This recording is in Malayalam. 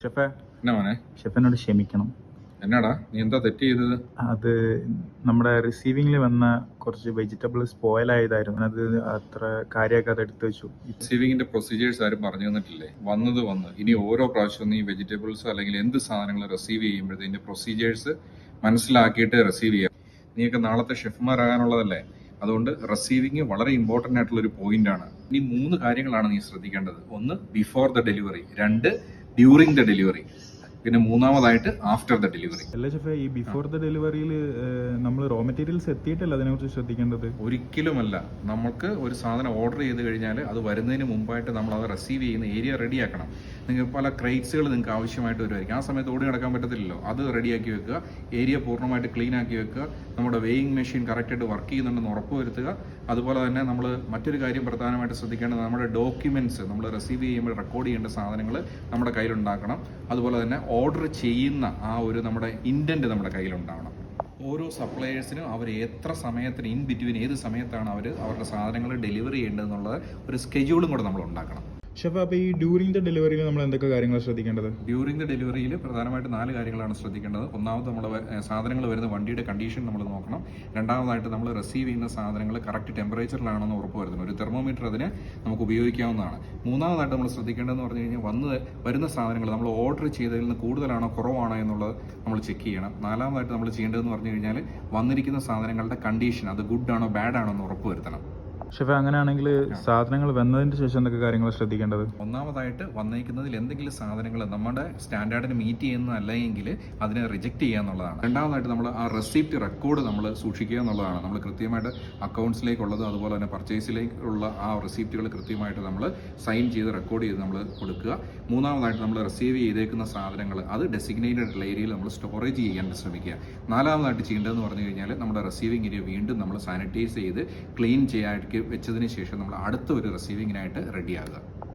ഷെഫേ, എന്നാ മോനെ? ഷെഫിനോട് ക്ഷമിക്കണം. എന്നാടാ നീ എന്താ തെറ്റ് ചെയ്തത്? അത് നമ്മുടെ റിസീവിങ്ങിൽ വന്ന കുറച്ച് വെജിറ്റബിൾ സ്പോയിൽ ആയതായിരുന്നു. അത് അത്ര കാര്യമാക്കി അത് എടുത്തു വെച്ചു. റിസീവിങ്ങിന്റെ പ്രൊസീജിയേഴ്സ് ആരും പറഞ്ഞു തന്നിട്ടില്ലേ? വന്ന് ഇനി ഓരോ പ്രാവശ്യവും നീ വെജിറ്റബിൾസ് അല്ലെങ്കിൽ എന്ത് സാധനങ്ങൾ റിസീവ് ചെയ്യുമ്പോഴത്തേന്റെ പ്രൊസീജിയേഴ്സ് മനസ്സിലാക്കിയിട്ട് റിസീവ് ചെയ്യാം. നീയൊക്കെ നാളത്തെ ഷെഫ്മാരാകാനുള്ളതല്ലേ? അതുകൊണ്ട് റിസീവിങ് വളരെ ഇമ്പോർട്ടൻ്റ് ആയിട്ടുള്ള ഒരു പോയിന്റ് ആണ്. ഇനി 3 കാര്യങ്ങളാണ് നീ ശ്രദ്ധിക്കേണ്ടത്. 1 before the delivery, 2 during the delivery, പിന്നെ 3ാമതായിട്ട് ആഫ്റ്റർ ദ ഡെലിവറി. അല്ല ഷെഫേ, ഈ ബിഫോർ ദ ഡെലിവറിയിൽ നമ്മൾ റോ മെറ്റീരിയൽസ് എത്തിയിട്ടല്ല അതിനെക്കുറിച്ച് ശ്രദ്ധിക്കേണ്ടത്. ഒരിക്കലുമല്ല. നമുക്ക് ഒരു സാധനം ഓർഡർ ചെയ്ത് കഴിഞ്ഞാൽ അത് വരുന്നതിന് മുമ്പായിട്ട് നമ്മൾ അത് റിസീവ് ചെയ്യുന്ന ഏരിയ റെഡിയാക്കണം. നിങ്ങൾക്ക് പല ക്രൈറ്റ്സുകൾ നിങ്ങൾക്ക് ആവശ്യമായിട്ട് വരുമായിരിക്കും. ആ സമയത്ത് ഓടി നടക്കാൻ പറ്റത്തില്ലല്ലോ. അത് റെഡിയാക്കി വെക്കുക, ഏരിയ പൂർണ്ണമായിട്ട് ക്ലീൻ ആക്കി വെക്കുക, നമ്മുടെ വെയിങ് മെഷീൻ കറക്റ്റായിട്ട് വർക്ക് ചെയ്യുന്നുണ്ടെന്ന് ഉറപ്പ് വരുത്തുക. അതുപോലെ തന്നെ നമ്മൾ മറ്റൊരു കാര്യം പ്രധാനമായിട്ട് ശ്രദ്ധിക്കേണ്ടത് നമ്മുടെ ഡോക്യുമെന്റ്സ്, നമ്മൾ റിസീവ് ചെയ്യുമ്പോൾ റെക്കോർഡ് ചെയ്യേണ്ട സാധനങ്ങൾ നമ്മുടെ കയ്യിലുണ്ടാക്കണം. അതുപോലെ തന്നെ ഓർഡർ ചെയ്യുന്ന ആ ഒരു നമ്മുടെ ഇൻറ്റൻറ്റ് നമ്മുടെ കയ്യിലുണ്ടാവണം. ഓരോ സപ്ലയേഴ്സിനും അവർ എത്ര സമയത്തിന് ഇൻ ബിറ്റ്വീൻ ഏത് സമയത്താണ് അവരുടെ സാധനങ്ങൾ ഡെലിവറി ചെയ്യേണ്ടതെന്നുള്ളത് ഒരു സ്കെഡ്യൂളും കൂടെ നമ്മൾ ഉണ്ടാക്കണം. ഷെഫ്, അപ്പോൾ ഈ ഡ്യൂറിങ് ദ ഡെലിവറിയിൽ നമ്മൾ എന്തൊക്കെ കാര്യങ്ങൾ ശ്രദ്ധിക്കേണ്ടത്? ഡ്യൂറിങ് ദ ഡെലിവറിയിൽ പ്രധാനമായിട്ട് 4 കാര്യങ്ങളാണ് ശ്രദ്ധിക്കേണ്ടത്. ഒന്നാമത് നമ്മൾ സാധനങ്ങൾ വരുന്ന വണ്ടിയുടെ കണ്ടീഷൻ നമ്മൾ നോക്കണം. രണ്ടാമതായിട്ട് നമ്മൾ റിസീവ് ചെയ്യുന്ന സാധനങ്ങൾ കറക്റ്റ് ടെമ്പറേച്ചറിലാണെന്ന് ഉറപ്പ് വരുത്തണം. ഒരു തെർമോമീറ്റർ അതിന് നമുക്ക് ഉപയോഗിക്കാവുന്നതാണ്. മൂന്നാമതായിട്ട് നമ്മൾ ശ്രദ്ധിക്കേണ്ടതെന്ന് പറഞ്ഞു കഴിഞ്ഞാൽ വരുന്ന സാധനങ്ങൾ നമ്മൾ ഓർഡർ ചെയ്തതിൽ നിന്ന് കൂടുതലാണോ കുറവാണോ എന്നുള്ളത് നമ്മൾ ചെക്ക് ചെയ്യണം. നാലാമതായിട്ട് നമ്മൾ ചെയ്യേണ്ടതെന്ന് പറഞ്ഞു കഴിഞ്ഞാൽ വന്നിരിക്കുന്ന സാധനങ്ങളുടെ കണ്ടീഷൻ അത് ഗുഡ് ആണോ ബാഡ് ആണോ എന്ന് ഉറപ്പ് വരുത്തണം. ഷെഫ്, അങ്ങനെയാണെങ്കിൽ സാധനങ്ങൾ വന്നതിന് ശേഷം എന്തൊക്കെ കാര്യങ്ങൾ ശ്രദ്ധിക്കേണ്ടത്? ഒന്നാമതായിട്ട് വന്നേക്കുന്നതിൽ എന്തെങ്കിലും സാധനങ്ങൾ നമ്മുടെ സ്റ്റാൻഡേർഡിന് മീറ്റ് ചെയ്യുന്നതല്ല എങ്കിൽ അതിനെ റിജക്റ്റ് ചെയ്യുക എന്നുള്ളതാണ്. രണ്ടാമതായിട്ട് നമ്മൾ ആ റെസിപ്റ്റ് റെക്കോർഡ് നമ്മൾ സൂക്ഷിക്കുക എന്നുള്ളതാണ്. നമ്മൾ കൃത്യമായിട്ട് അക്കൗണ്ട്സിലേക്കുള്ളത് അതുപോലെ തന്നെ പർച്ചേസിലേക്കുള്ള ആ റെസിപ്റ്റുകൾ കൃത്യമായിട്ട് നമ്മൾ സൈൻ ചെയ്ത് റെക്കോർഡ് ചെയ്ത് നമ്മൾ കൊടുക്കുക. മൂന്നാമതായിട്ട് നമ്മൾ റിസീവ് ചെയ്തേക്കുന്ന സാധനങ്ങൾ അത് ഡെസിഗ്നേറ്റഡ് ആയിട്ടുള്ള ഏരിയയിൽ നമ്മൾ സ്റ്റോറേജ് ചെയ്യാൻ ശ്രമിക്കുക. നാലാമതായിട്ട് ചെയ്യേണ്ടതെന്ന് പറഞ്ഞു കഴിഞ്ഞാൽ നമ്മുടെ റിസീവിംഗ് ഏരിയ വീണ്ടും നമ്മൾ സാനിറ്റൈസ് ചെയ്ത് ക്ലീൻ ചെയ്യാൻ വെച്ചതിന് ശേഷം നമ്മൾ അടുത്ത ഒരു റിസീവിങ്ങിനായിട്ട് റെഡിയാകുക.